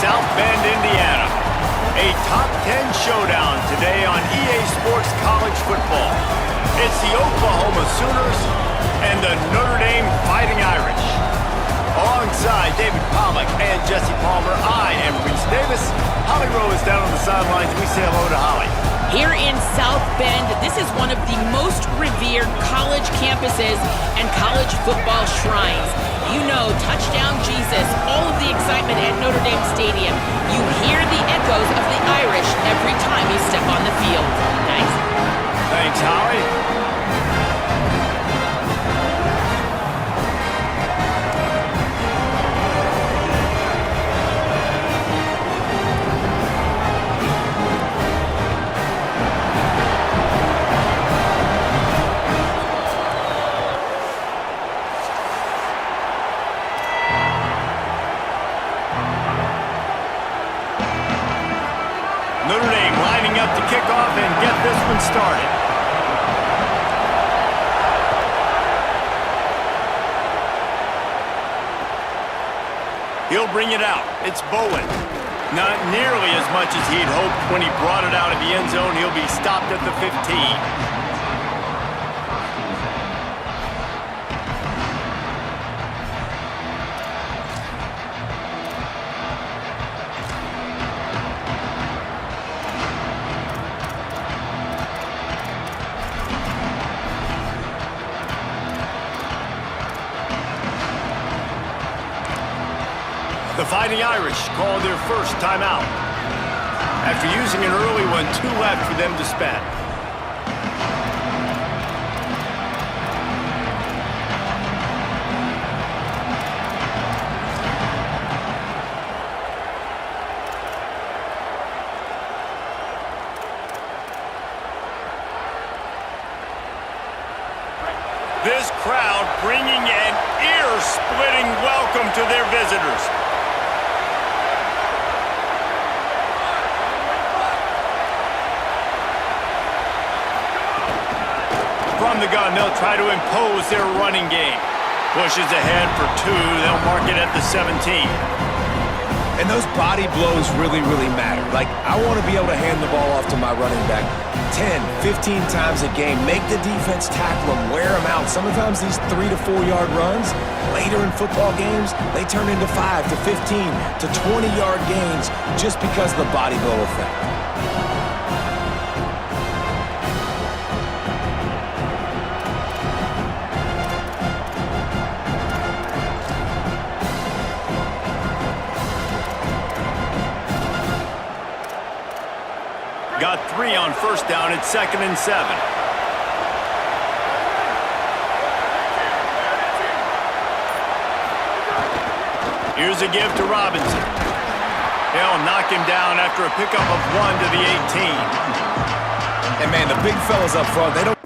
South Bend, Indiana. A top 10 showdown today on EA Sports College Football. It's the Oklahoma Sooners and the Notre Dame Fighting Irish. Alongside David Pollack and Jesse Palmer, I am Reese Davis. Holly Rowe is down on the sidelines. We say hello to Holly. Here in South Bend, this is one of the most revered college campuses and college football shrines. You know, touchdown Jesus, all of the excitement at Notre Dame Stadium. You hear the echoes of the Irish every time you step on the field. Thanks. Thanks, Holly. Notre Dame lining up to kick off and get this one started. He'll bring it out. It's Bowen. Not nearly as much as he'd hoped when he brought it out of the end zone. He'll be stopped at the 15. The Fighting Irish called their first timeout. After using an early one, 2 left for them to spend. This crowd bringing an ear-splitting welcome to their visitors. From the gun, they'll try to impose their running game. Pushes ahead for 2. They'll mark it at the 17. And those body blows really, really matter. Like, I want to be able to hand the ball off to my running back 10, 15 times a game. Make the defense tackle them, wear them out. Sometimes these 3 to 4 yard runs, later in football games, they turn into 5 to 15 to 20 yard gains just because of the body blow effect. Got 3 on first down. It's 2nd and 7. Here's a give to Robinson. They'll knock him down after a pickup of 1 to the 18. And man, the big fellas up front, they don't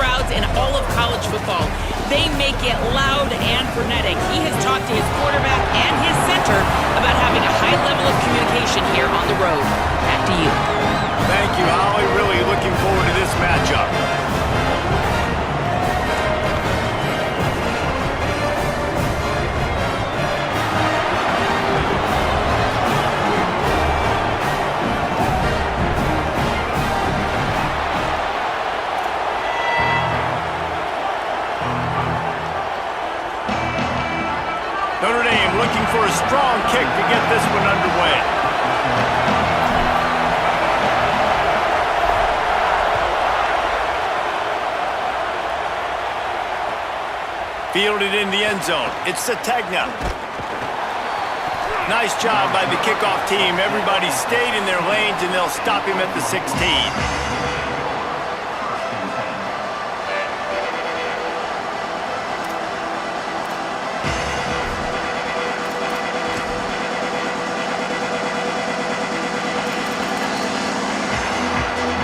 crowds in all of college football. They make it loud and frenetic. He has talked to his quarterback and his center about having a high level of communication here on the road. Back to you. Thank you, Holly. Really looking forward to this matchup. Notre Dame looking for a strong kick to get this one underway. Fielded in the end zone. It's Sategna. Nice job by the kickoff team. Everybody stayed in their lanes, and they'll stop him at the 16.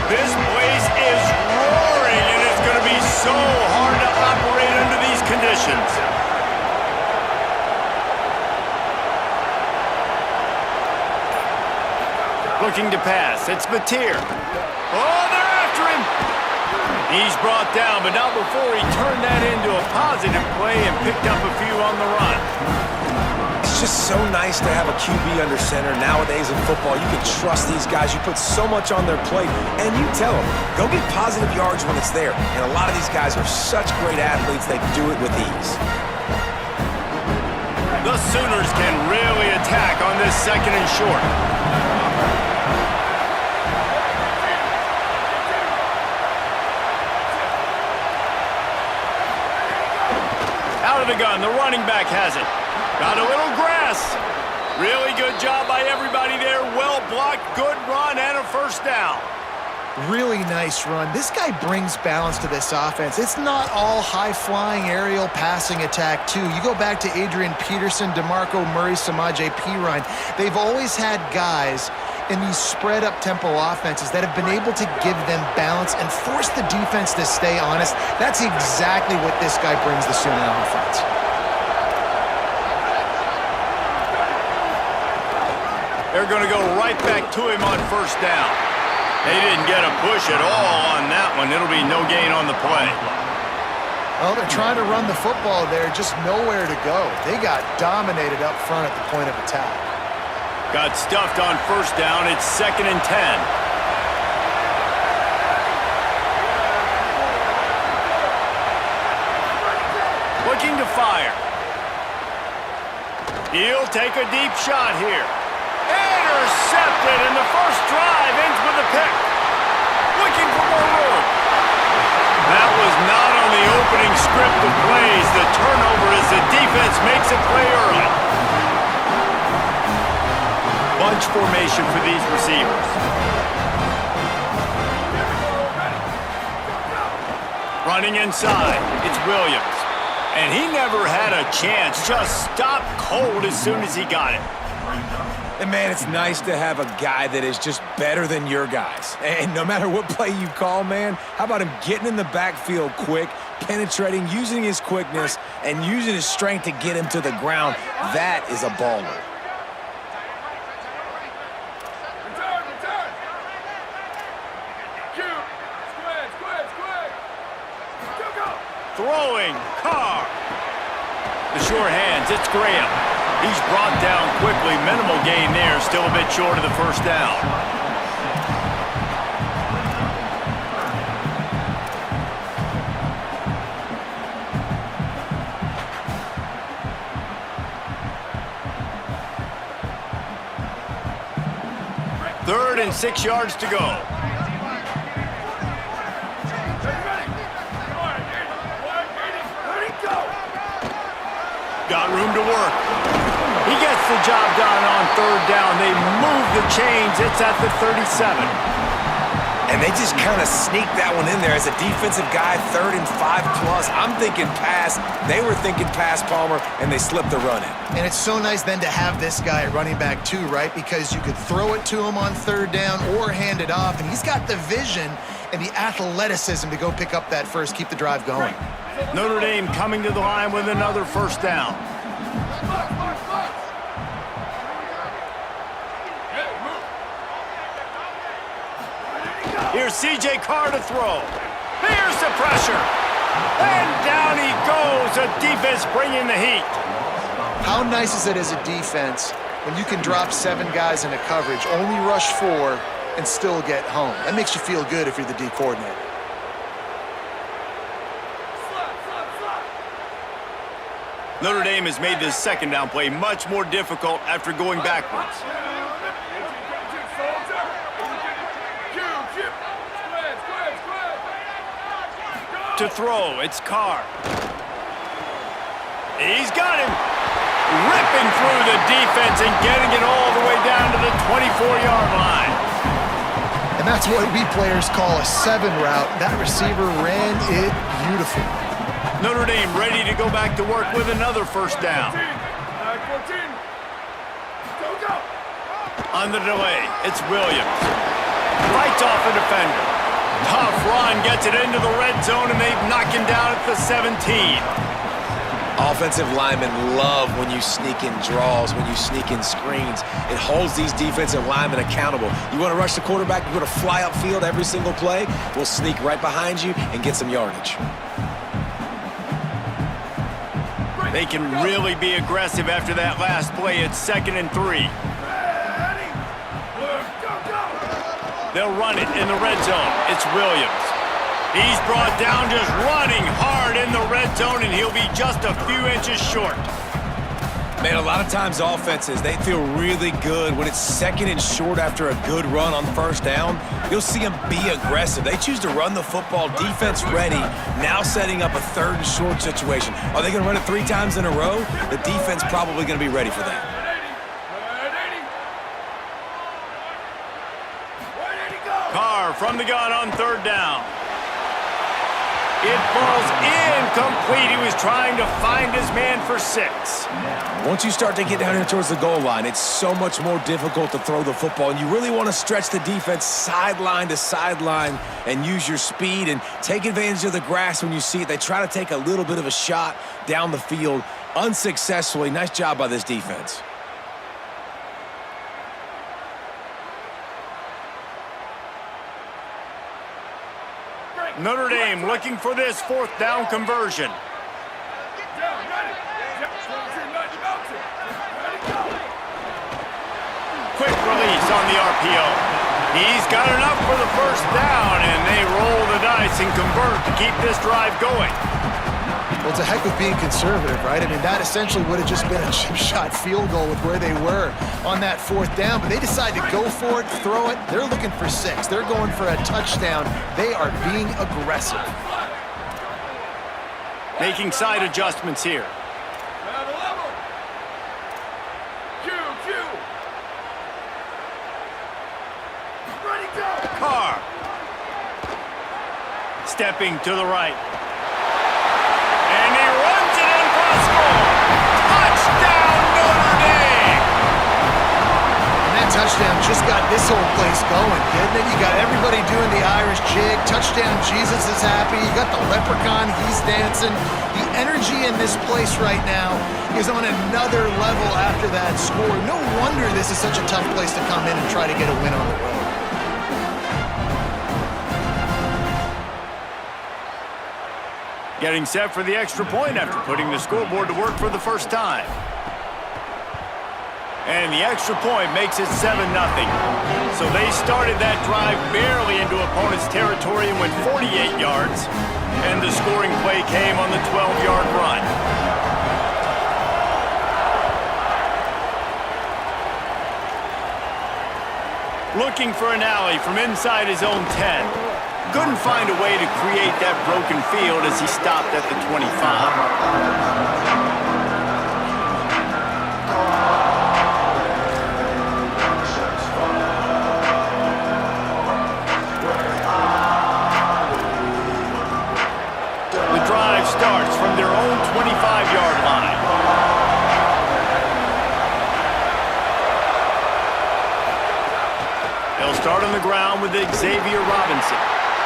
This place is roaring, and it's going to be so hard to operate under these conditions. Looking to pass. It's Mateer. Oh, they're after him. He's brought down, but not before he turned that into a positive play and picked up a few on the run. It's just so nice to have a QB under center. Nowadays in football, you can trust these guys. You put so much on their plate, and you tell them, go get positive yards when it's there. And a lot of these guys are such great athletes, they do it with ease. The Sooners can really attack on this 2nd and short. Out of the gun, the running back has it. Got a little grass. Really good job by everybody there. Well blocked, good run, and a first down. Really nice run. This guy brings balance to this offense. It's not all high-flying aerial passing attack, too. You go back to Adrian Peterson, DeMarco Murray, Samaje Perine. They've always had guys in these spread-up tempo offenses that have been able to give them balance and force the defense to stay honest. That's exactly what this guy brings the Sooner offense. They're going to go right back to him on first down. They didn't get a push at all on that one. It'll be no gain on the play. Well, they're trying to run the football there, just nowhere to go. They got dominated up front at the point of attack. Got stuffed on first down. It's 2nd and 10. Looking to fire. He'll take a deep shot here. Intercepted, and the first drive ends with a pick. Looking for more room. That was not on the opening script of plays. The turnover as the defense makes a play early. Bunch formation for these receivers. Running inside, it's Williams. And he never had a chance. Just stopped cold as soon as he got it. And, man, it's nice to have a guy that is just better than your guys. And no matter what play you call, man, how about him getting in the backfield quick, penetrating, using his quickness, and using his strength to get him to the ground? That is a baller. Throwing, Carr. The sure hands, it's Graham. He's brought down quickly. Minimal gain there, still a bit short of the first down. Third and 6 yards to go. Got room to work. He gets the job done on third down. They move the chains. It's at the 37. And they just kind of sneaked that one in there as a defensive guy, 3rd and 5+. I'm thinking pass. They were thinking pass, Palmer, and they slipped the run in. And it's so nice then to have this guy at running back too, right? Because you could throw it to him on third down or hand it off, and he's got the vision and the athleticism to go pick up that first, keep the drive going. Notre Dame coming to the line with another first down. Here's C.J. Carr to throw. Here's the pressure. And down he goes. The defense bringing the heat. How nice is it as a defense when you can drop 7 guys into coverage, only rush 4, and still get home? That makes you feel good if you're the D coordinator. Notre Dame has made this second down play much more difficult after going backwards. To throw, it's Carr. He's got him. Ripping through the defense and getting it all the way down to the 24-yard line. And that's what we players call a 7 route. That receiver ran it beautiful. Notre Dame ready to go back to work with another first down. On the delay, it's Williams. Fights off a defender. Tough run, gets it into the red zone, and they've knocked him down at the 17. Offensive linemen love when you sneak in draws, when you sneak in screens. It holds these defensive linemen accountable. You want to rush the quarterback, you want to fly upfield every single play, we'll sneak right behind you and get some yardage. They can really be aggressive after that last play. It's 2nd and 3. They'll run it in the red zone. It's Williams. He's brought down just running hard in the red zone, and he'll be just a few inches short. Man, a lot of times offenses, they feel really good when it's 2nd and short after a good run on first down. You'll see them be aggressive. They choose to run the football, defense ready, now setting up a 3rd and short situation. Are they going to run it 3 times in a row? The defense probably going to be ready for that. Carr from the gun on 3rd down. It falls incomplete. He was trying to find his man for 6. Once you start to get down here towards the goal line, it's so much more difficult to throw the football, and you really want to stretch the defense sideline to sideline and use your speed and take advantage of the grass when you see it. They try to take a little bit of a shot down the field unsuccessfully. Nice job by this defense. Notre Dame looking for this 4th down conversion. Quick release on the RPO. He's got enough for the first down, and they roll the dice and convert to keep this drive going. Well, it's a heck of being conservative, right? I mean, that essentially would have just been a chip shot field goal with where they were on that 4th down, but they decide to go for it, throw it. They're looking for 6. They're going for a touchdown. They are being aggressive. Making side adjustments here. Carr. Stepping to the right. And he runs it in for a score. Touchdown, Notre Dame! And that touchdown just got this whole place going, didn't it? You got everybody doing the Irish jig. Touchdown, Jesus is happy. You got the leprechaun, he's dancing. The energy in this place right now is on another level after that score. No wonder this is such a tough place to come in and try to get a win on the road. Getting set for the extra point after putting the scoreboard to work for the first time. And the extra point makes it 7-0. So they started that drive barely into opponent's territory and went 48 yards. And the scoring play came on the 12-yard run. Looking for an alley from inside his own 10. Couldn't find a way to create that broken field as he stopped at the 25. The drive starts from their own 25-yard line. They'll start on the ground with Xavier Robinson.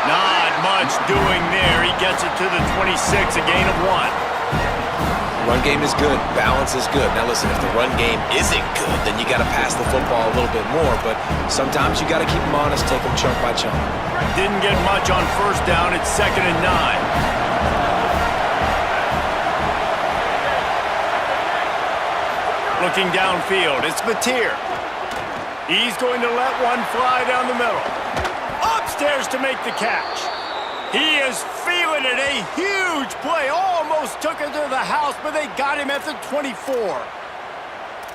Not much doing there. He gets it to the 26, a gain of 1. Run game is good. Balance is good. Now listen, if the run game isn't good, then you got to pass the football a little bit more. But sometimes you got to keep them honest, take them chunk by chunk. Didn't get much on first down. It's 2nd and 9. Looking downfield, it's Mateer. He's going to let one fly down the middle. Upstairs to make the catch. He is feeling it. A huge play. Almost took it to the house, but they got him at the 24.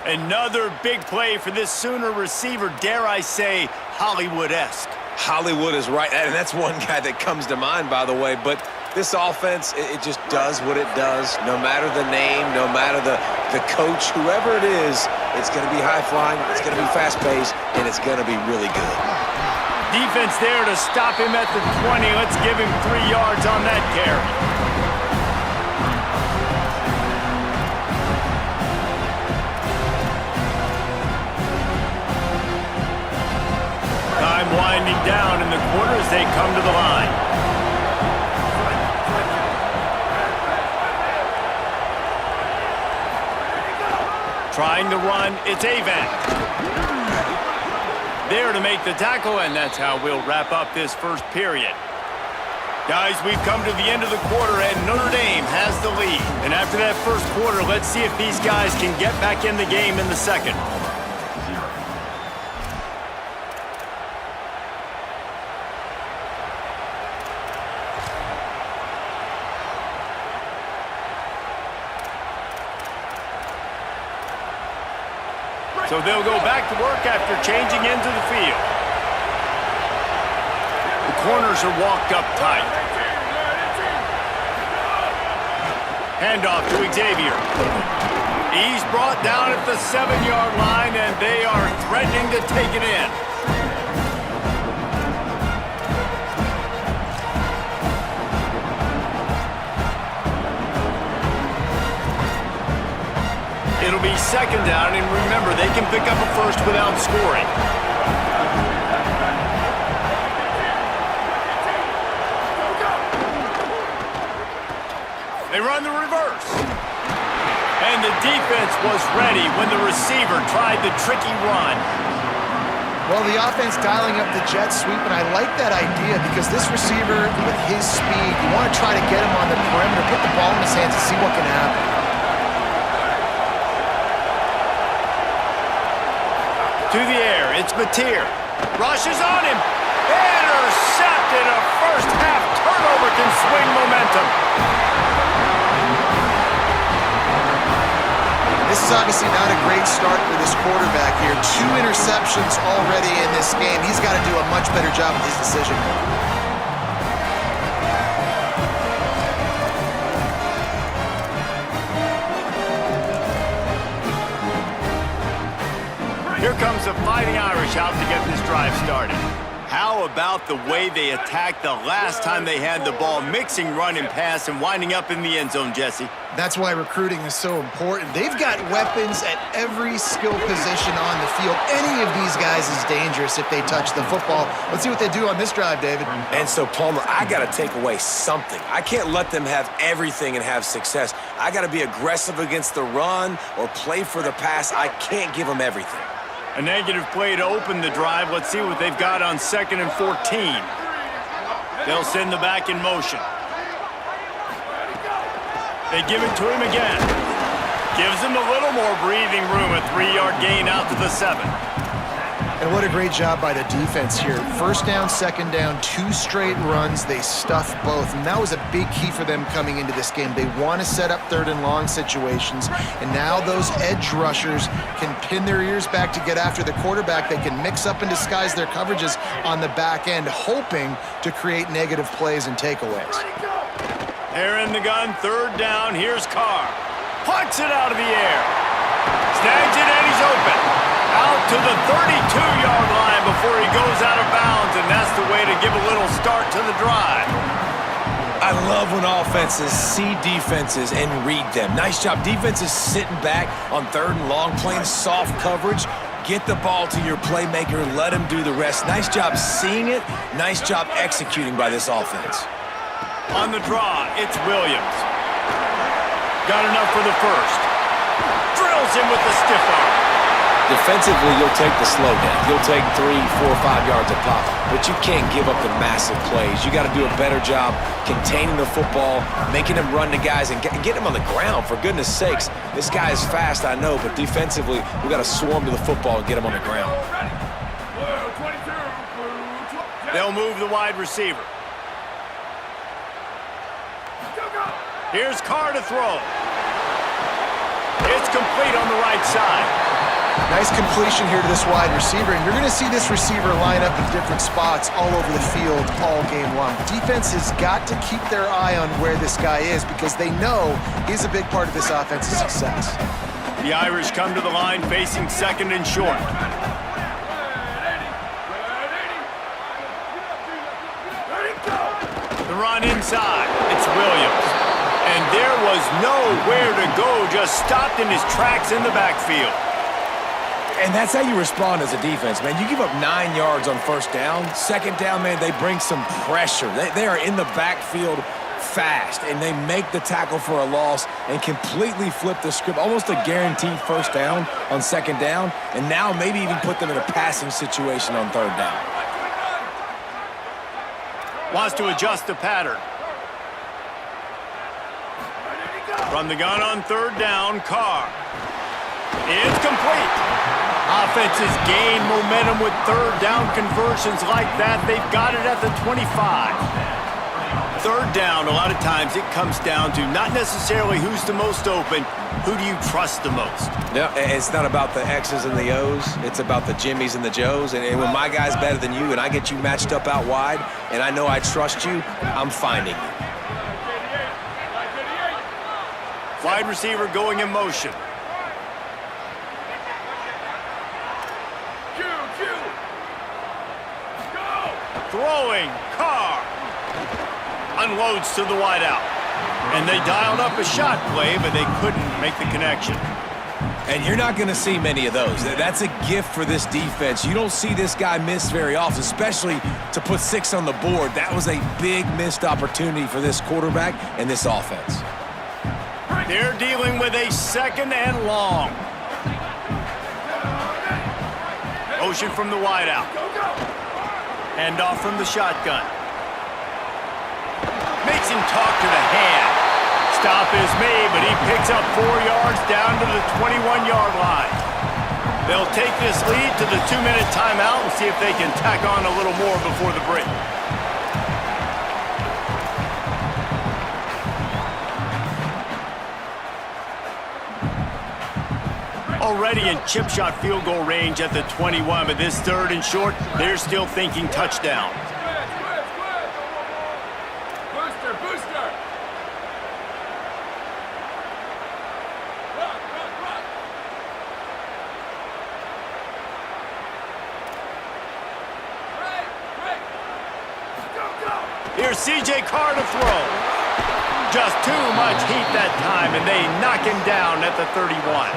Another big play for this Sooner receiver, dare I say, Hollywood-esque. Hollywood is right, and that's one guy that comes to mind, by the way. But this offense, it just does what it does. No matter the name, no matter the coach, whoever it is, it's going to be high-flying, it's going to be fast-paced, and it's going to be really good. Defense there to stop him at the 20. Let's give him 3 yards on that carry. Time winding down in the quarter as they come to the line. Trying to run, it's Avant. There to make the tackle, and that's how we'll wrap up this first period. Guys, we've come to the end of the quarter, and Notre Dame has the lead. And after that first quarter, let's see if these guys can get back in the game in the second. So they'll go back to work after changing into the field. The corners are walked up tight. Handoff to Xavier. He's brought down at the 7-yard line, and they are threatening to take it in. It'll be 2nd down, and remember, they can pick up a first without scoring. They run the reverse. And the defense was ready when the receiver tried the tricky run. Well, the offense dialing up the jet sweep, and I like that idea because this receiver, with his speed, you want to try to get him on the perimeter, put the ball in his hands and see what can happen. To the air, it's Mateer. Rushes on him. Intercepted. A first-half turnover can swing momentum. This is obviously not a great start for this quarterback here. 2 interceptions already in this game. He's got to do a much better job with his decision. Here comes the Fighting Irish out to get this drive started. How about the way they attacked the last time they had the ball, mixing run and pass and winding up in the end zone, Jesse? That's why recruiting is so important. They've got weapons at every skill position on the field. Any of these guys is dangerous if they touch the football. Let's see what they do on this drive, David. And so, Palmer, I got to take away something. I can't let them have everything and have success. I got to be aggressive against the run or play for the pass. I can't give them everything. A negative play to open the drive. Let's see what they've got on 2nd and 14. They'll send the back in motion. They give it to him again. Gives him a little more breathing room. A 3-yard gain out to the 7. And what a great job by the defense here. 1st down, 2nd down, 2 straight runs. They stuffed both, and that was a big key for them coming into this game. They want to set up 3rd and long situations, and now those edge rushers can pin their ears back to get after the quarterback. They can mix up and disguise their coverages on the back end, hoping to create negative plays and takeaways. They're in the gun, 3rd down. Here's Carr. Punts it out of the air. Snags it, and he's open. Out to the 32-yard line before he goes out of bounds, and that's the way to give a little start to the drive. I love when offenses see defenses and read them. Nice job. Defenses sitting back on 3rd and long, playing soft coverage, Get the ball to your playmaker, let him do the rest. Nice job seeing it, nice job executing by this offense. On the draw, it's Williams. Got enough for the first. Drills him with the stiff arm. Defensively, you'll take the slow down. You'll take 3, 4, 5 yards a pop, but you can't give up the massive plays. You got to do a better job containing the football, making him run to guys, and get him on the ground, for goodness sakes. This guy is fast, I know, but defensively, we got to swarm to the football and get him on the ground. They'll move the wide receiver. Here's Carr to throw. It's complete on the right side. Nice completion here to this wide receiver, and you're going to see this receiver line up in different spots all over the field all game long. Defense has got to keep their eye on where this guy is because they know he's a big part of this offense's success. The Irish come to the line facing second and short. The run inside. It's Williams. And there was nowhere to go, just stopped in his tracks in the backfield. And that's how you respond as a defense, man. You give up 9 yards on first down. Second down, man, they bring some pressure. They are in the backfield fast, and they make the tackle for a loss and completely flip the script. Almost a guaranteed first down on second down, and now maybe even put them in a passing situation on third down. Wants to adjust the pattern. From the gun on third down, Carr. It's complete. Offenses gain momentum with third down conversions like that. They've got it at the 25. Third down, a lot of times it comes down to not necessarily who's the most open, who do you trust the most? Yeah, it's not about the X's and the O's. It's about the Jimmys and the Joes. And when my guy's better than you and I get you matched up out wide and I know I trust you, I'm finding you. Wide receiver going in motion. Throwing, Carr. Unloads to the wideout. And they dialed up a shot play, but they couldn't make the connection. And you're not going to see many of those. That's a gift for this defense. You don't see this guy miss very often, especially to put 6 on the board. That was a big missed opportunity for this quarterback and this offense. They're dealing with a second and long. Motion from the wideout. Hand off from the shotgun. Makes him talk to the hand. Stop is made, but he picks up 4 yards down to the 21-yard line. They'll take this lead to the 2-minute timeout and see if they can tack on a little more before the break. Already in chip shot field goal range at the 21, but this third and short, they're still thinking touchdown. Booster. Here's C.J. Carr to throw. Just too much heat that time, and they knock him down at the 31.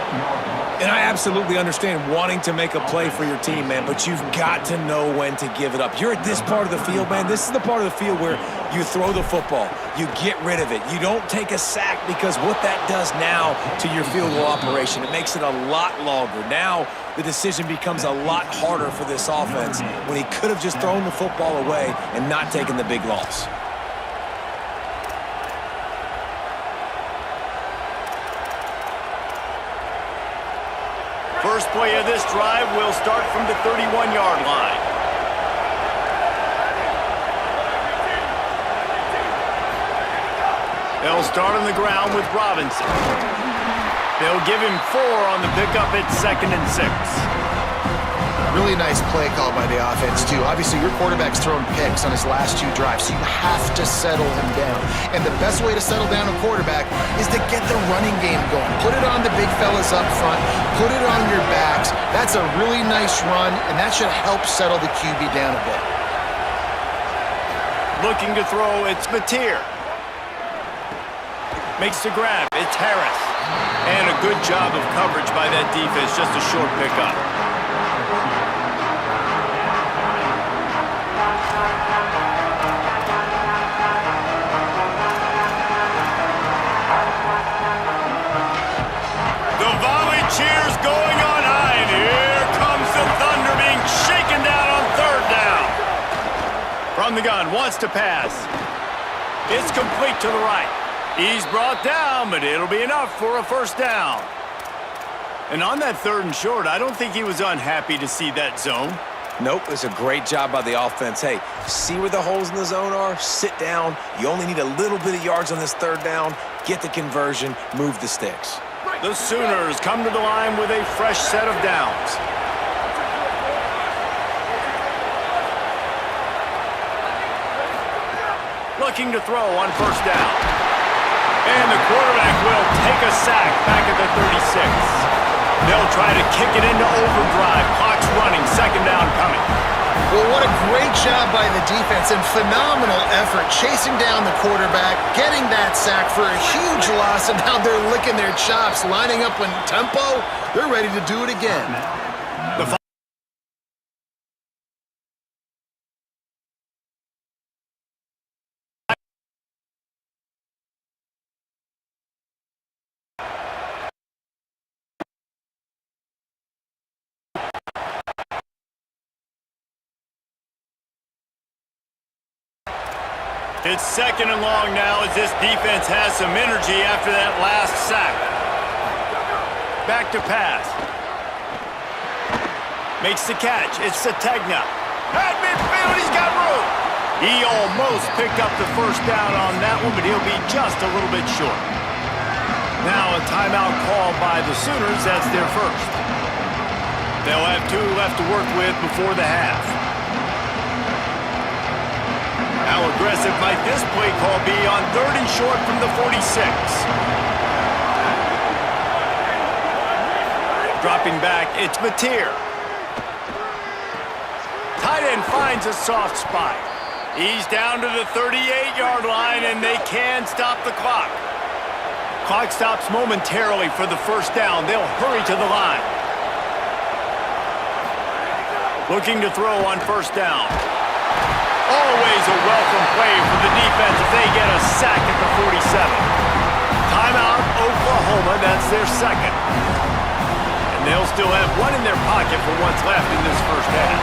And I absolutely understand wanting to make a play for your team, man, but you've got to know when to give it up. You're at this part of the field, man. This is the part of the field where you throw the football. You get rid of it. You don't take a sack because what that does now to your field goal operation, it makes it a lot longer. Now the decision becomes a lot harder for this offense when he could have just thrown the football away and not taken the big loss. First play of this drive will start from the 31-yard line. They'll start on the ground with Robinson. They'll give him 4 on the pickup at 2nd and 6. Really nice play call by the offense, too. Obviously, your quarterback's thrown picks on his last 2 drives, so you have to settle him down. And the best way to settle down a quarterback is to get the running game going. Put it on the big fellas up front. Put it on your backs. That's a really nice run, and that should help settle the QB down a bit. Looking to throw, it's Mateer. Makes the grab, it's Harris. And a good job of coverage by that defense, just a short pickup. From the gun, wants to pass. It's complete to the right. He's brought down, but it'll be enough for a first down. And on that 3rd and short, I don't think he was unhappy to see that zone. Nope, it's a great job by the offense. Hey, see where the holes in the zone are? Sit down. You only need a little bit of yards on this 3rd down. Get the conversion, move the sticks. The Sooners come to the line with a fresh set of downs. Looking to throw on first down. And the quarterback will take a sack back at the 36. They'll try to kick it into overdrive. Clock's running, 2nd down coming. Well, what a great job by the defense and phenomenal effort chasing down the quarterback, getting that sack for a huge loss, and now they're licking their chops, lining up in tempo. They're ready to do it again. It's 2nd and long now as this defense has some energy after that last sack. Back to pass. Makes the catch. It's Sategna. At midfield, he's got room. He almost picked up the first down on that one, but he'll be just a little bit short. Now a timeout call by the Sooners. That's their first. They'll have 2 left to work with before the half. How aggressive might this play call be on 3rd and short from the 46? Dropping back, it's Mateer. Tight end finds a soft spot. He's down to the 38-yard line, and they can stop the clock. Clock stops momentarily for the first down. They'll hurry to the line. Looking to throw on first down. Always a welcome play for the defense if they get a sack at the 47. Timeout, Oklahoma. That's their 2nd. And they'll still have 1 in their pocket for what's left in this first half.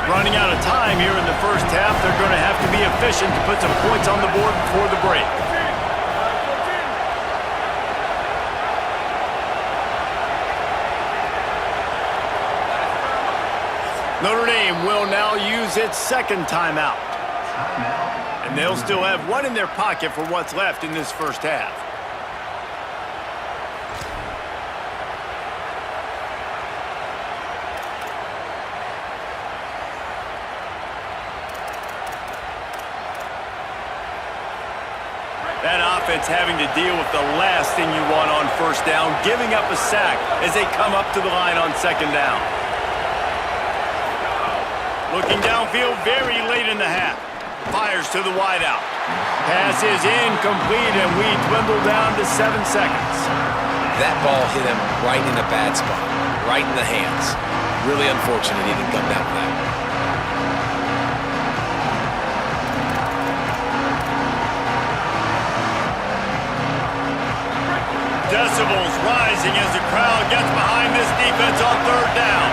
Running out of time here in the first half. They're going to have to be efficient to put some points on the board before the break. Notre Dame will now use its 2nd timeout. And they'll still have 1 in their pocket for what's left in this first half. That offense having to deal with the last thing you want on first down, giving up a sack as they come up to the line on 2nd down. Looking downfield very late in the half. Fires to the wideout. Pass is incomplete, and we dwindle down to 7 seconds. That ball hit him right in a bad spot, right in the hands. Really unfortunate he didn't come down with that. Decibels rising as the crowd gets behind this defense on 3rd down.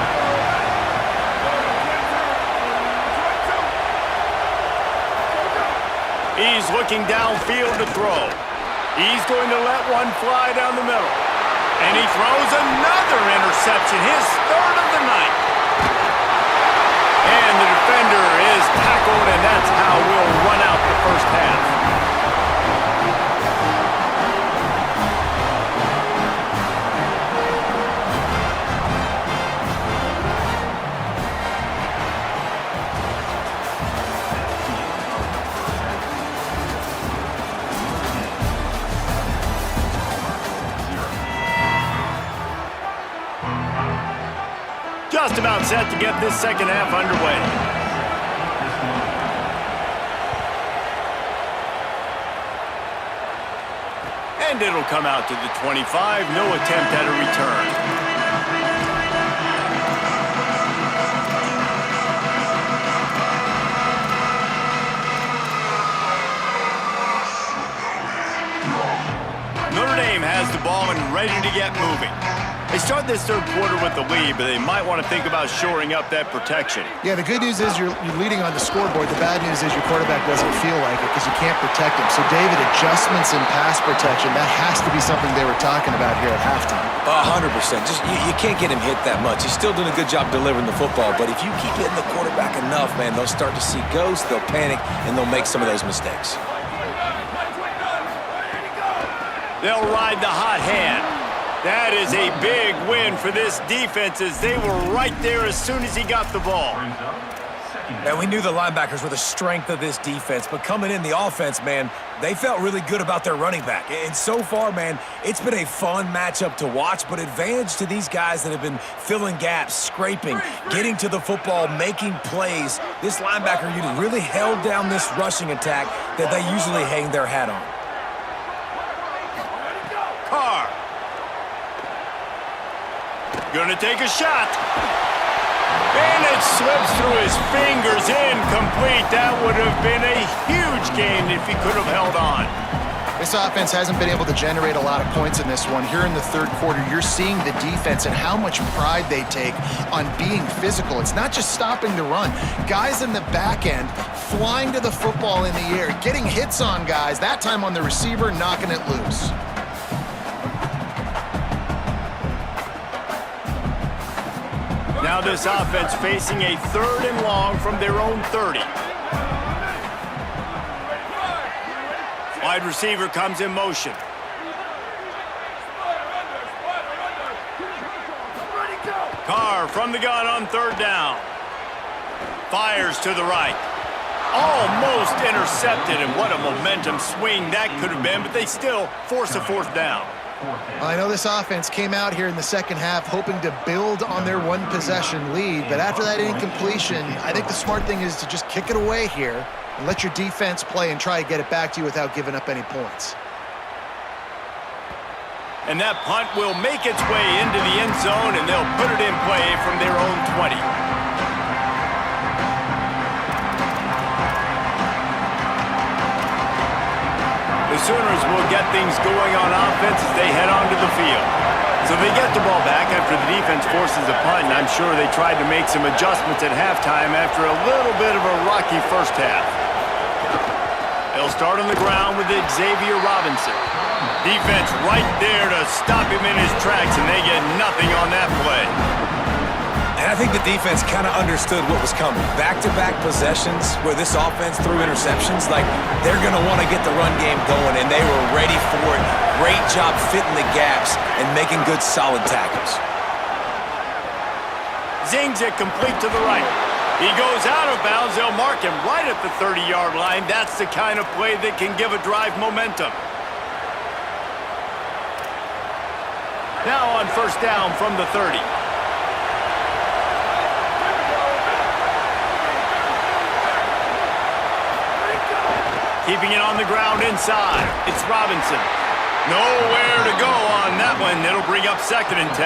He's looking downfield to throw. He's going to let one fly down the middle. And he throws another interception, his 3rd of the night. And the defender is tackled, and that's how we'll run out the first half. Just about set to get this second half underway. And it'll come out to the 25. No attempt at a return. Notre Dame has the ball and ready to get moving. They start this third quarter with the lead, but they might want to think about shoring up that protection. Yeah, the good news is you're leading on the scoreboard. The bad news is your quarterback doesn't feel like it because you can't protect him. So, David, adjustments in pass protection, that has to be something they were talking about here at halftime. 100%. Just you can't get him hit that much. He's still doing a good job delivering the football, but if you keep hitting the quarterback enough, man, they'll start to see ghosts, they'll panic, and they'll make some of those mistakes. They'll ride the hot hand. That is a big win for this defense as they were right there as soon as he got the ball. And we knew the linebackers were the strength of this defense, but coming in the offense, man, they felt really good about their running back. And so far, man, it's been a fun matchup to watch, but advantage to these guys that have been filling gaps, scraping, getting to the football, making plays. This linebacker unit really held down this rushing attack that they usually hang their hat on. Carr. Gonna take a shot. And it slips through his fingers, incomplete. That would have been a huge gain if he could have held on. This offense hasn't been able to generate a lot of points in this one. Here in the third quarter, you're seeing the defense and how much pride they take on being physical. It's not just stopping the run. Guys in the back end flying to the football in the air, getting hits on guys, that time on the receiver, knocking it loose. Now this offense facing a 3rd and long from their own 30. Wide receiver comes in motion. Carr from the gun on 3rd down. Fires to the right. Almost intercepted, and what a momentum swing that could have been, but they still force a 4th down. I know this offense came out here in the second half hoping to build on their one-possession lead, but after that incompletion, I think the smart thing is to just kick it away here and let your defense play and try to get it back to you without giving up any points. And that punt will make its way into the end zone, and they'll put it in play from their own 20. The Sooners will get things going on offense as they head onto the field. So they get the ball back after the defense forces a punt, and I'm sure they tried to make some adjustments at halftime after a little bit of a rocky first half. They'll start on the ground with Xavier Robinson. Defense right there to stop him in his tracks, and they get nothing on that play. And I think the defense kind of understood what was coming. Back-to-back possessions where this offense threw interceptions, like they're going to want to get the run game going, and they were ready for it. Great job fitting the gaps and making good, solid tackles. Zings it complete to the right. He goes out of bounds. They'll mark him right at the 30-yard line. That's the kind of play that can give a drive momentum. Now on 1st down from the 30. Keeping it on the ground inside. It's Robinson. Nowhere to go on that one. It'll bring up 2nd and 10.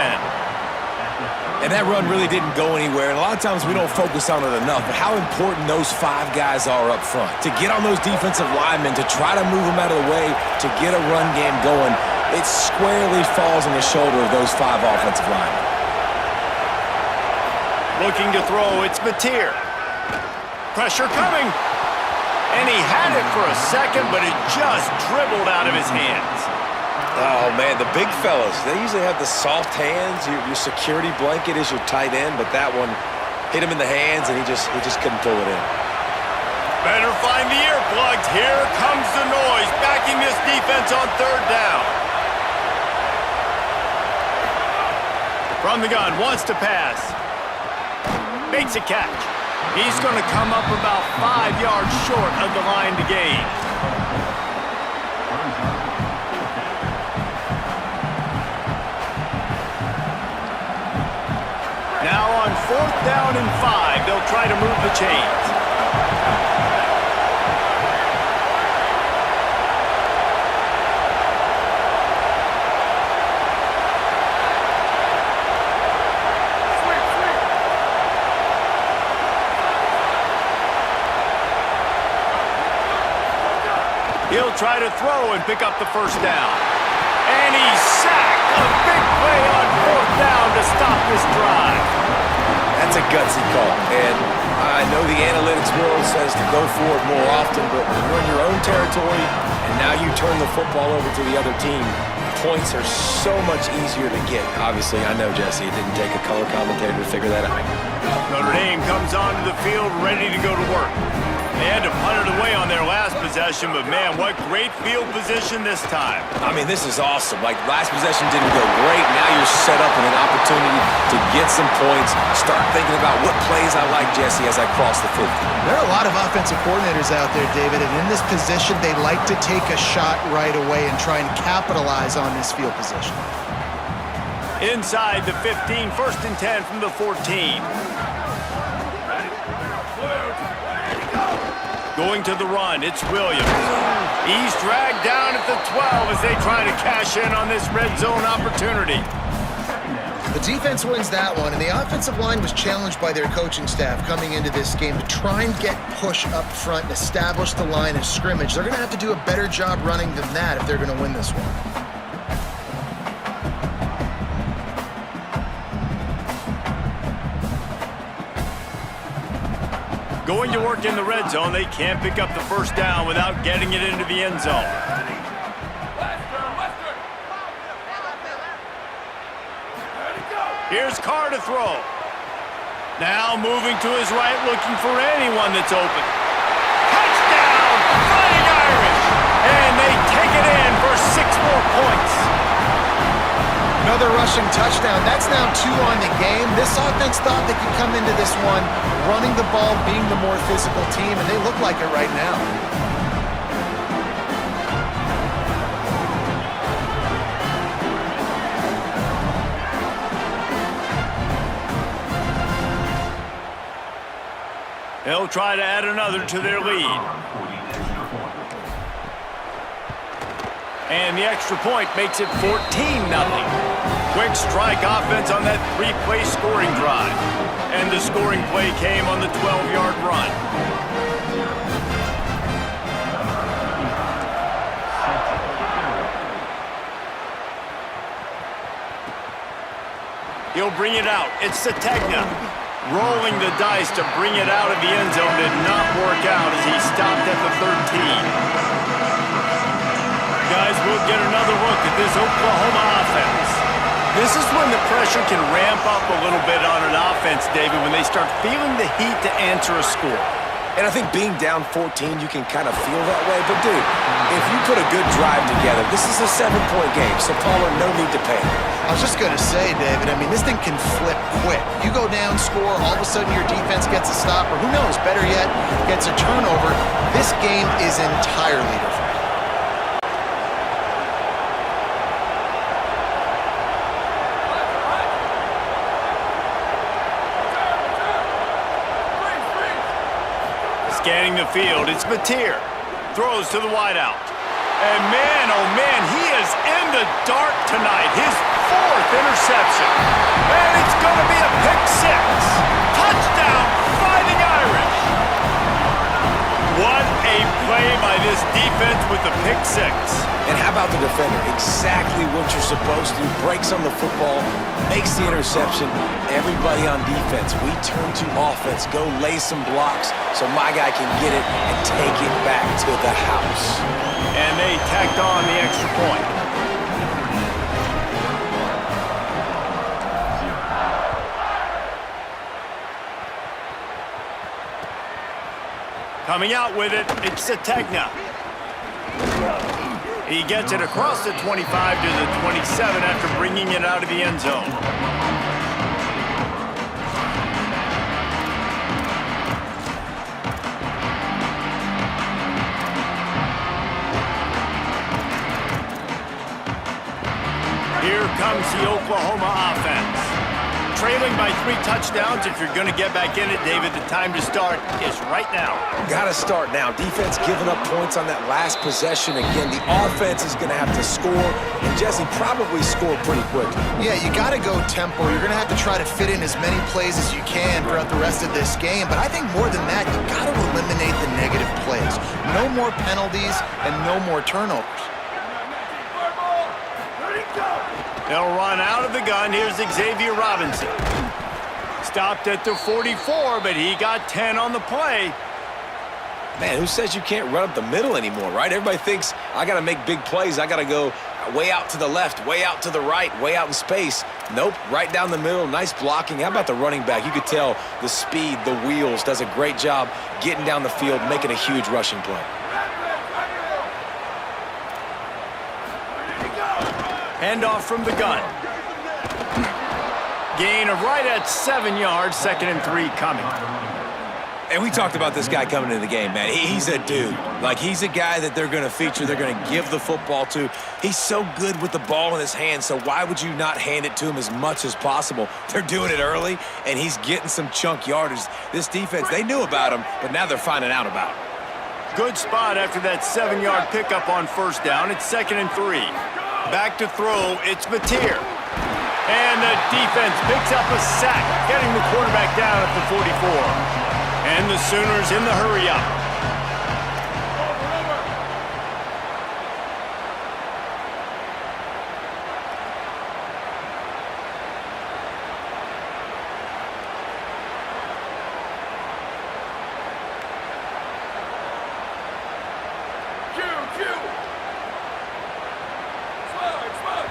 And that run really didn't go anywhere. And a lot of times we don't focus on it enough, but how important those 5 guys are up front. To get on those defensive linemen, to try to move them out of the way, to get a run game going, it squarely falls on the shoulder of those 5 offensive linemen. Looking to throw, it's Mateer. Pressure coming. And he had it for a second, but it just dribbled out of his hands. Oh, man, the big fellas, they usually have the soft hands. Your security blanket is your tight end, but that one hit him in the hands, and he just couldn't pull it in. Better find the earplugs. Here comes the noise, backing this defense on 3rd down. From the gun, wants to pass. Makes a catch. He's going to come up about 5 yards short of the line to gain. Now on 4th down and 5, they'll try to move the chains. He'll try to throw and pick up the 1st down. And he's sacked. A big play on 4th down to stop this drive. That's a gutsy call, and I know the analytics world says to go for it more often, but when you're in your own territory and now you turn the football over to the other team, points are so much easier to get. Obviously, I know, Jesse, it didn't take a color commentator to figure that out. Notre Dame comes onto the field ready to go to work. They had to punt it away on their last possession, but man, what great field position this time. I mean, this is awesome. Like, last possession didn't go great. Now you're set up with an opportunity to get some points. Start thinking about what plays I like, Jesse, as I cross the 50. There are a lot of offensive coordinators out there, David, and in this position, they like to take a shot right away and try and capitalize on this field position. Inside the 15, 1st and 10 from the 14. Going to the run, it's Williams. He's dragged down at the 12 as they try to cash in on this red zone opportunity. The defense wins that one, and the offensive line was challenged by their coaching staff coming into this game to try and get push up front and establish the line of scrimmage. They're going to have to do a better job running than that if they're going to win this one. Going to work in the red zone, they can't pick up the first down without getting it into the end zone. Here's Carr to throw. Now moving to his right, looking for anyone that's open. Touchdown, Fighting Irish! And they take it in for 6 more points. Another rushing touchdown. That's now 2 on the game. This offense thought they could come into this one running the ball, being the more physical team, and they look like it right now. They'll try to add another to their lead. And the extra point makes it 14-0. Quick strike offense on that 3-play scoring drive. And the scoring play came on the 12-yard run. He'll bring it out. It's Sategna. Rolling the dice to bring it out of the end zone did not work out as he stopped at the 13. Guys, we'll get another look at this Oklahoma offense. This is when the pressure can ramp up a little bit on an offense, David, when they start feeling the heat to answer a score. And I think being down 14, you can kind of feel that way. But, dude, if you put a good drive together, this is a 7-point game, so Pollard, no need to panic. I was just going to say, David, I mean, this thing can flip quick. You go down, score, all of a sudden your defense gets a stop, or who knows, better yet, gets a turnover. This game is entirely different. Scanning the field, it's Mateer. Throws to the wideout. And man, oh man, he is in the dark tonight. His 4th interception. And it's going to be a pick 6. Touchdown, Fighting Irish. What a play by this defense with the pick 6. And how about the defender? Exactly what you're supposed to do. Breaks on the football, makes the interception. Everybody on defense, we turn to offense. Go lay some blocks so my guy can get it and take it back to the house. And they tacked on the extra point. Coming out with it, it's Sategna. He gets it across the 25 to the 27 after bringing it out of the end zone. Here comes the Oklahoma offense. Trailing by 3 touchdowns. If you're going to get back in it, David, the time to start is right now. Got to start now. Defense giving up points on that last possession. Again, the offense is going to have to score, and Jesse probably score pretty quickly. Yeah, you got to go tempo. You're going to have to try to fit in as many plays as you can throughout the rest of this game. But I think more than that, you got to eliminate the negative plays. No more penalties and no more turnovers. Ready, go! They'll run out of the gun. Here's Xavier Robinson. Stopped at the 44, but he got 10 on the play. Man, who says you can't run up the middle anymore, right? Everybody thinks I got to make big plays. I got to go way out to the left, way out to the right, way out in space. Nope, right down the middle. Nice blocking. How about the running back? You could tell the speed, the wheels, does a great job getting down the field, making a huge rushing play. Handoff from the gun. Gain of right at 7 yards, 2nd and 3 coming. And we talked about this guy coming into the game, man. He's a dude. Like, he's a guy that they're going to feature, they're going to give the football to. He's so good with the ball in his hands, so why would you not hand it to him as much as possible? They're doing it early, and he's getting some chunk yardage. This defense, they knew about him, but now they're finding out about him. Good spot after that 7-yard pickup on 1st down. It's 2nd and 3. Back to throw, it's Mateer. And the defense picks up a sack, getting the quarterback down at the 44. And the Sooners in the hurry-up.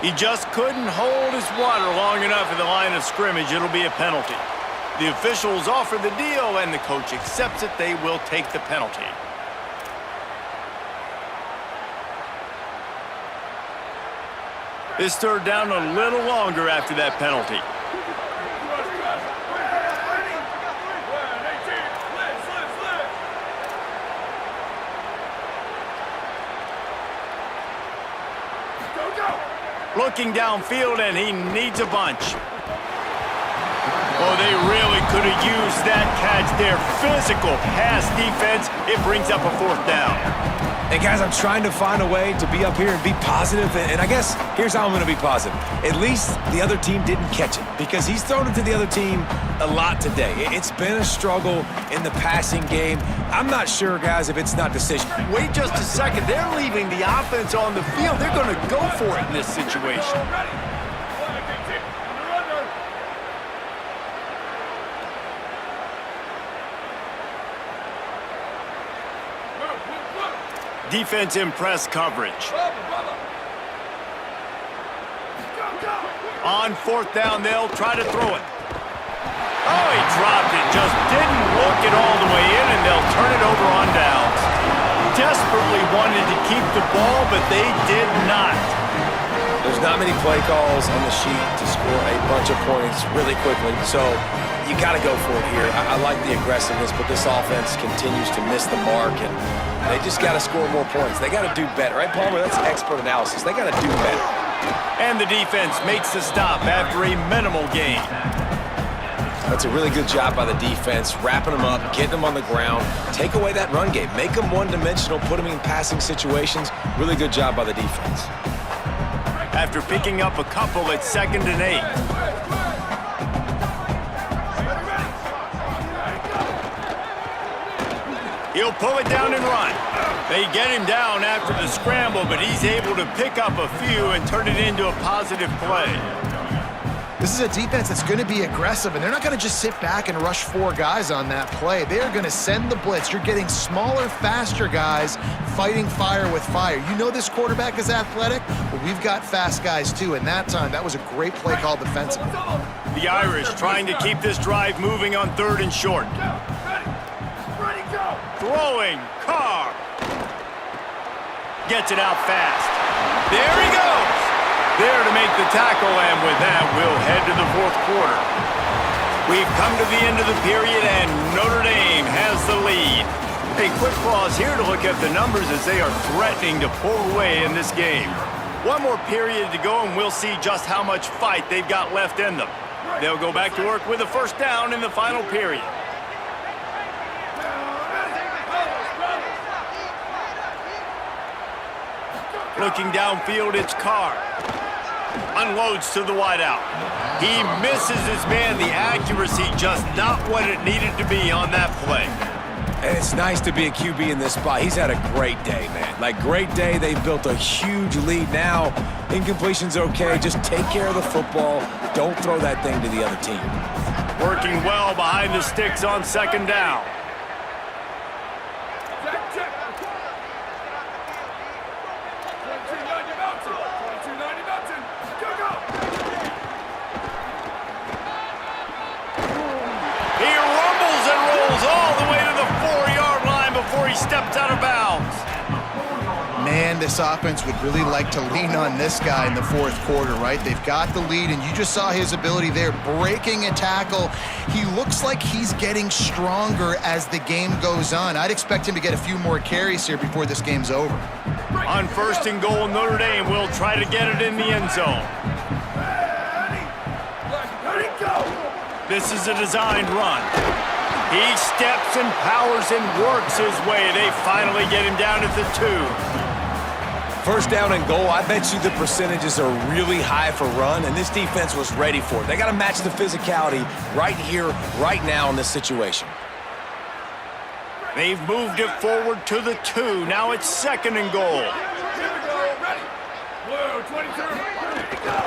He just couldn't hold his water long enough at the line of scrimmage. It'll be a penalty. The officials offer the deal, and the coach accepts it. They will take the penalty. This 3rd down a little longer after that penalty. Looking downfield, and he needs a bunch. Oh, they really could have used that catch there. Physical pass defense. It brings up a 4th down. And, guys, I'm trying to find a way to be up here and be positive. And I guess here's how I'm going to be positive. At least the other team didn't catch it because he's thrown it to the other team a lot today. It's been a struggle in the passing game. I'm not sure, guys, if it's not decision. Wait just a second. They're leaving the offense on the field. They're going to go for it in this situation. Defense in press coverage. On 4th down, they'll try to throw it. Oh, he dropped it. Just didn't look it all the way in, and they'll turn it over on downs. Desperately wanted to keep the ball, but they did not. There's not many play calls on the sheet to score a bunch of points really quickly, so you got to go for it here. I like the aggressiveness, but this offense continues to miss the mark, and they just got to score more points. They got to do better, right, Palmer? That's expert analysis. They got to do better. And the defense makes the stop after a minimal gain. That's a really good job by the defense, wrapping them up, getting them on the ground, take away that run game, make them one-dimensional, put them in passing situations. Really good job by the defense. After picking up a couple at 2nd and 8. He'll pull it down and run. They get him down after the scramble, but he's able to pick up a few and turn it into a positive play. This is a defense that's going to be aggressive, and they're not going to just sit back and rush 4 guys on that play. They are going to send the blitz. You're getting smaller, faster guys fighting fire with fire. You know this quarterback is athletic, but we've got fast guys too, and that time, that was a great play call defensively. The Irish trying to keep this drive moving on 3rd and short. Throwing, Carr. Gets it out fast. There he goes. There to make the tackle, and with that, we'll head to the 4th quarter. We've come to the end of the period, and Notre Dame has the lead. A quick pause here to look at the numbers as they are threatening to pull away in this game. One more period to go, and we'll see just how much fight they've got left in them. They'll go back to work with a 1st down in the final period. Looking downfield, it's Carr. Unloads to the wideout. He misses his man. The accuracy just not what it needed to be on that play. And it's nice to be a QB in this spot. He's had a great day, man. Like, great day. They've built a huge lead now. Incompletion's okay. Just take care of the football. Don't throw that thing to the other team. Working well behind the sticks on second down. Check, check. 22-90 mountain. 22-90 mountain. Go, go. He rumbles and rolls all the way to the 4-yard line before he steps out of bounds. Man, this offense would really like to lean on this guy in the fourth quarter, right? They've got the lead, and you just saw his ability there, breaking a tackle. He looks like he's getting stronger as the game goes on. I'd expect him to get a few more carries here before this game's over. On 1st and goal, Notre Dame will try to get it in the end zone. Ready, go. This is a designed run. He steps and powers and works his way. They finally get him down at the 2. First down and goal, I bet you the percentages are really high for run, and this defense was ready for it. They got to match the physicality right here, right now in this situation. They've moved it forward to the 2. Now it's 2nd and goal. Here we go. Ready. Blue, 22. Ready, go.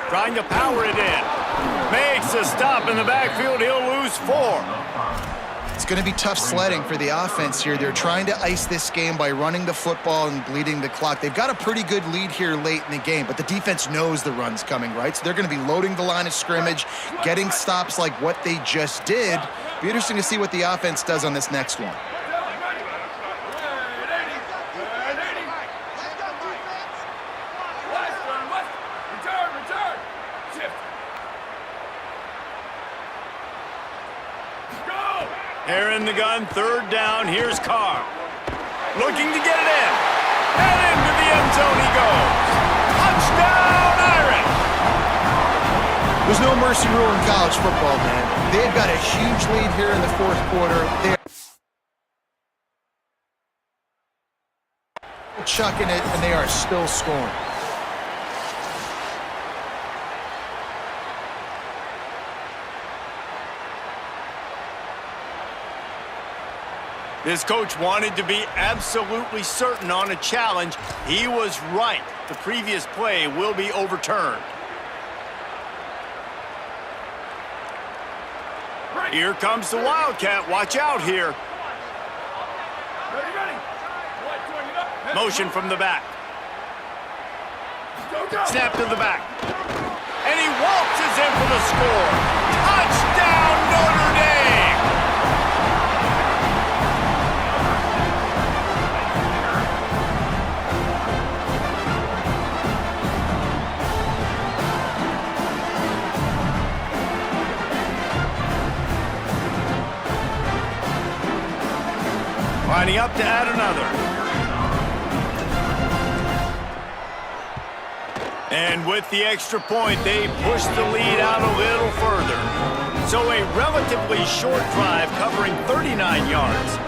Trying to power it in. Makes a stop in the backfield. He'll lose 4. It's going to be tough sledding for the offense here. They're trying to ice this game by running the football and bleeding the clock. They've got a pretty good lead here late in the game, but the defense knows the run's coming, right? So they're going to be loading the line of scrimmage, getting stops like what they just did. Be interesting to see what the offense does on this next one. They're in the gun, 3rd down. Here's Carr. Looking to get it in. And into the end zone he goes. Touchdown, Irish! There's no mercy rule in college football, man. They've got a huge lead here in the fourth quarter. They're chucking it, and they are still scoring. This coach wanted to be absolutely certain on a challenge. He was right. The previous play will be overturned. Here comes the Wildcat. Watch out here. Motion from the back. Snap to the back. And he waltzes in for the score. Touchdown, Notre Dame! Lining up to add another. And with the extra point, they push the lead out a little further. So a relatively short drive covering 39 yards.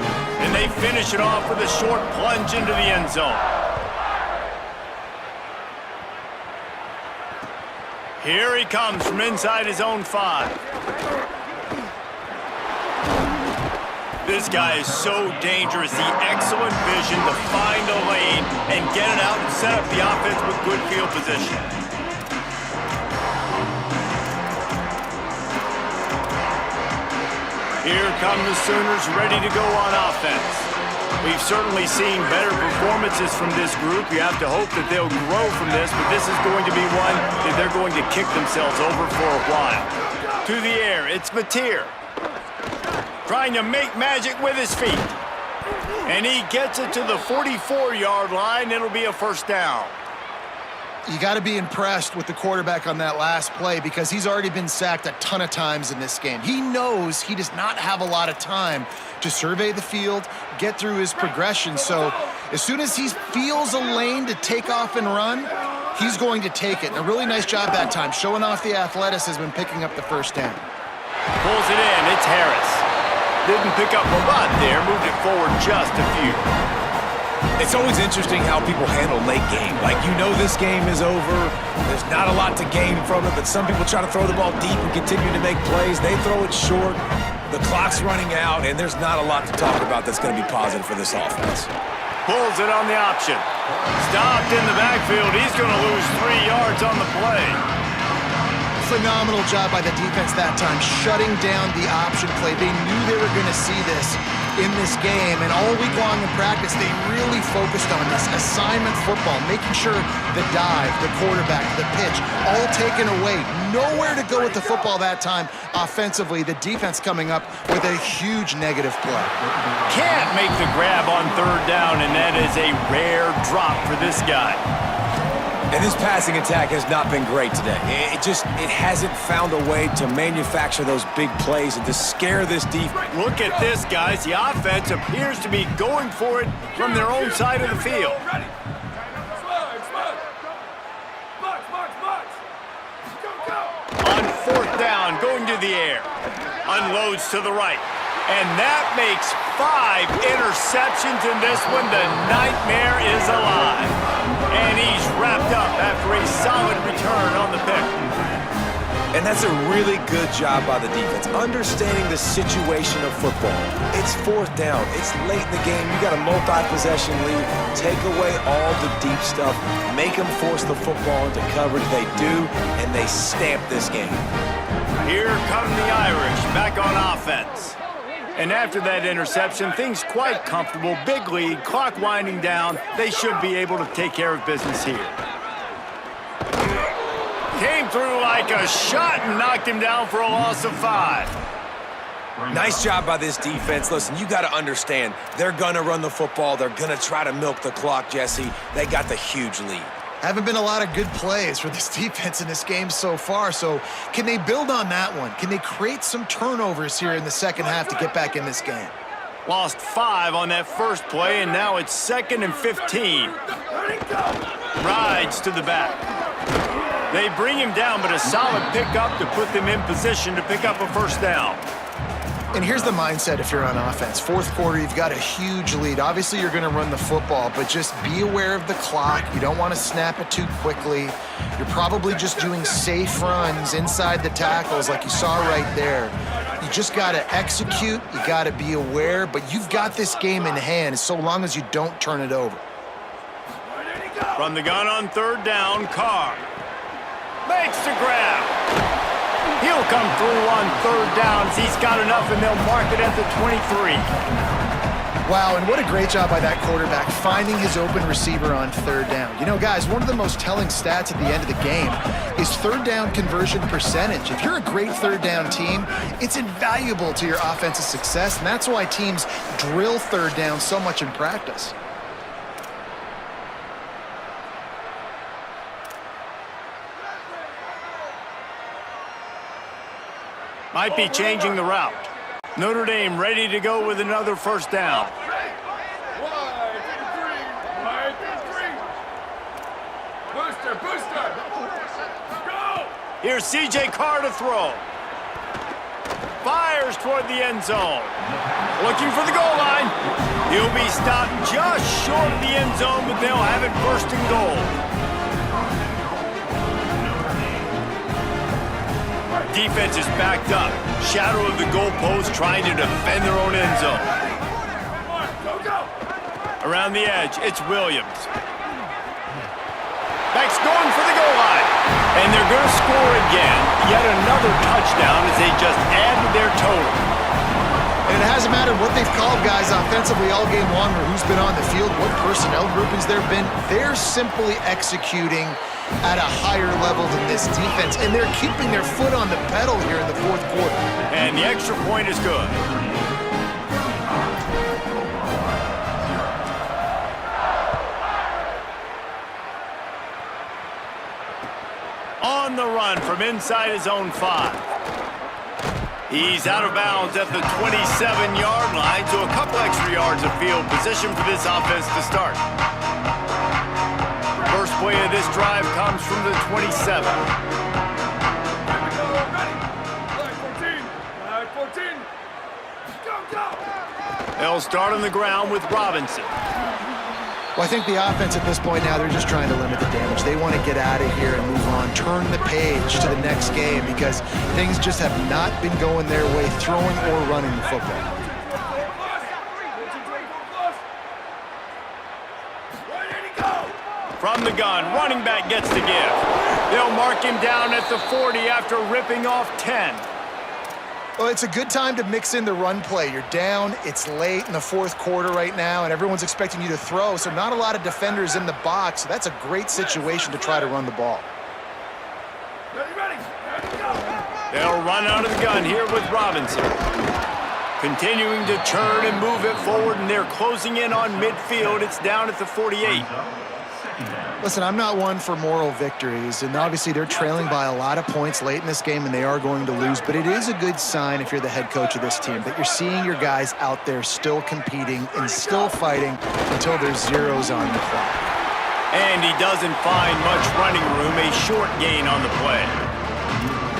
And they finish it off with a short plunge into the end zone. Here he comes from inside his own 5. This guy is so dangerous. The excellent vision to find a lane and get it out and set up the offense with good field position. Here come the Sooners ready to go on offense. We've certainly seen better performances from this group. You have to hope that they'll grow from this, but this is going to be one that they're going to kick themselves over for a while. To the air, it's Mateer. Trying to make magic with his feet. And he gets it to the 44-yard line. It'll be a 1st down. You got to be impressed with the quarterback on that last play because he's already been sacked a ton of times in this game. He knows he does not have a lot of time to survey the field, get through his progression. So as soon as he feels a lane to take off and run, he's going to take it. And a really nice job that time, showing off the athleticism and picking up the 1st down. Pulls it in. It's Harris. Didn't pick up a lot there, moved it forward just a few. It's always interesting how people handle late game. Like, you know this game is over. There's not a lot to gain from it, but some people try to throw the ball deep and continue to make plays. They throw it short. The clock's running out, and there's not a lot to talk about that's going to be positive for this offense. Pulls it on the option. Stopped in the backfield. He's going to lose 3 yards on the play. Phenomenal job by the defense that time, shutting down the option play. They knew they were going to see this in this game, and all week long in practice, they really focused on this assignment football, making sure the dive, the quarterback, the pitch, all taken away. Nowhere to go with the football that time offensively. The defense coming up with a huge negative play. Can't make the grab on 3rd down, and that is a rare drop for this guy. And this passing attack has not been great today. It hasn't found a way to manufacture those big plays and to scare this defense. Look at this, guys. The offense appears to be going for it from their own side of the field. Ready. Slide, slide. March. Go. On 4th down, going to the air. Unloads to the right. And that makes 5 interceptions in this one. The nightmare is alive. And he's wrapped up after a solid return on the pick. And that's a really good job by the defense, understanding the situation of football. It's 4th down. It's late in the game. You got a multi-possession lead. Take away all the deep stuff. Make them force the football into coverage. They do, and they stamp this game. Here come the Irish back on offense. And after that interception, things quite comfortable. Big lead, clock winding down. They should be able to take care of business here. Came through like a shot and knocked him down for a loss of 5. Nice job by this defense. Listen, you got to understand, they're going to run the football. They're going to try to milk the clock, Jesse. They got the huge lead. Haven't been a lot of good plays for this defense in this game so far, so can they build on that one? Can they create some turnovers here in the second half to get back in this game? Lost 5 on that first play, and now it's 2nd and 15. Rides to the back. They bring him down, but a solid pickup to put them in position to pick up a 1st down. And here's the mindset if you're on offense. 4th quarter, you've got a huge lead. Obviously, you're going to run the football, but just be aware of the clock. You don't want to snap it too quickly. You're probably just doing safe runs inside the tackles like you saw right there. You just got to execute. You got to be aware, but you've got this game in hand so long as you don't turn it over. From the gun on 3rd down, Carr makes the grab. He'll come through on 3rd down as he's got enough, and they'll mark it at the 23. Wow, and what a great job by that quarterback, finding his open receiver on 3rd down. You know, guys, one of the most telling stats at the end of the game is 3rd down conversion percentage. If you're a great 3rd down team, it's invaluable to your offensive success, and that's why teams drill 3rd down so much in practice. Might be changing the route. Notre Dame ready to go with another 1st down. Wide three. Booster. Go. Here's C.J. Carr to throw. Fires toward the end zone. Looking for the goal line. He'll be stopped just short of the end zone, but they'll have it 1st and goal. Defense is backed up. Shadow of the goalpost trying to defend their own end zone. Go. Around the edge, it's Williams. Back's going for the goal line. And they're going to score again. Yet another touchdown as they just add to their total. And it hasn't mattered what they've called guys offensively all game long or who's been on the field, what personnel groupings there have been. They're simply executing at a higher level than this defense, and they're keeping their foot on the pedal here in the 4th quarter. And the extra point is good. On the run from inside his own 5. He's out of bounds at the 27-yard line, so a couple extra yards of field position for this offense to start. First play of this drive comes from the 27. Flag 14. Go. They'll start on the ground with Robinson. Well, I think the offense at this point now, they're just trying to limit the damage. They want to get out of here and move on, turn the page to the next game because things just have not been going their way, throwing or running the football. From the gun, running back gets the give. They'll mark him down at the 40 after ripping off 10. Well, it's a good time to mix in the run play. You're down, it's late in the fourth quarter right now, and everyone's expecting you to throw, so not a lot of defenders in the box. So that's a great situation to try to run the ball. They'll run out of the gun here with Robinson. Continuing to turn and move it forward, and they're closing in on midfield. It's down at the 48. Listen, I'm not one for moral victories, and obviously they're trailing by a lot of points late in this game, and they are going to lose, but it is a good sign if you're the head coach of this team that you're seeing your guys out there still competing and still fighting until there's zeros on the clock. And he doesn't find much running room, a short gain on the play.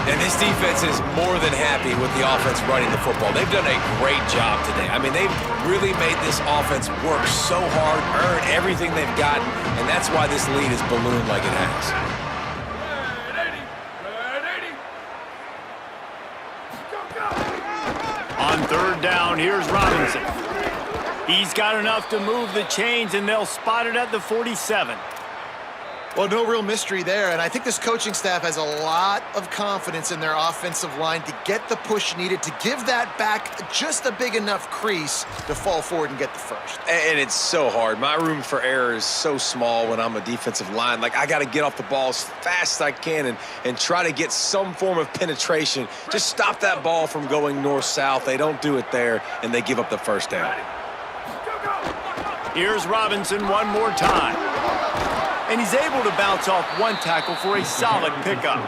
And this defense is more than happy with the offense running the football. They've done a great job today. I mean, they've really made this offense work so hard, earn everything they've gotten, and that's why this lead is ballooned like it has. On third down, here's Robinson. He's got enough to move the chains, and they'll spot it at the 47. Well, no real mystery there, and I think this coaching staff has a lot of confidence in their offensive line to get the push needed to give that back just a big enough crease to fall forward and get the first. And it's so hard. My room for error is so small when I'm a defensive line. Like, I got to get off the ball as fast as I can and try to get some form of penetration. Just stop that ball from going north-south. They don't do it there, and they give up the first down. Here's Robinson one more time. And he's able to bounce off one tackle for a solid pickup.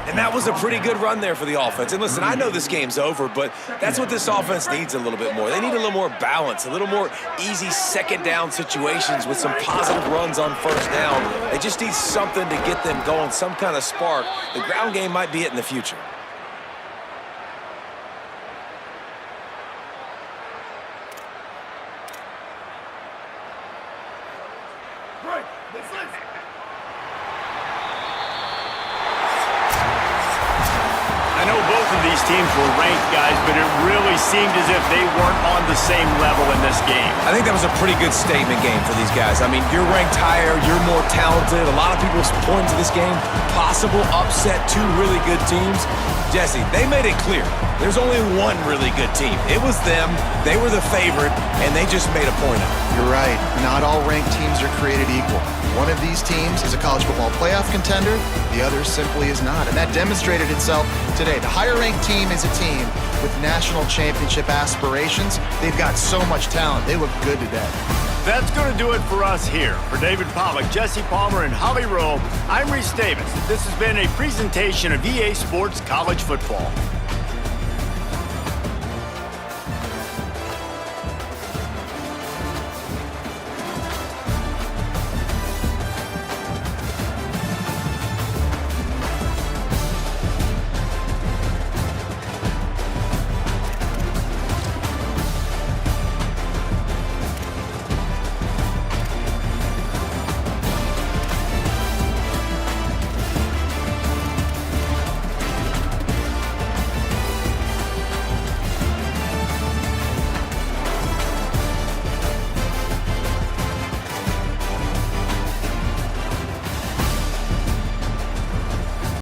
And that was a pretty good run there for the offense. And listen, I know this game's over, but that's what this offense needs a little bit more. They need a little more balance, a little more easy second down situations with some positive runs on first down. They just need something to get them going, some kind of spark. The ground game might be it in the future. Teams were ranked, guys, but it really seemed as if they weren't on the same level in this game. I think that was a pretty good statement game for these guys. I mean, you're ranked higher, you're more talented. A lot of people point to this game, possible upset, two really good teams. Jesse, they made it clear. There's only one really good team. It was them. They were the favorite, and they just made a point of it. You're right. Not all ranked teams are created equal. One of these teams is a college football playoff contender. The other simply is not. And that demonstrated itself today. The higher-ranked team is a team with national championship aspirations. They've got so much talent. They look good today. That's going to do it for us here. For David Pollack, Jesse Palmer, and Holly Rowe, I'm Reese Davis. This has been a presentation of EA Sports College Football.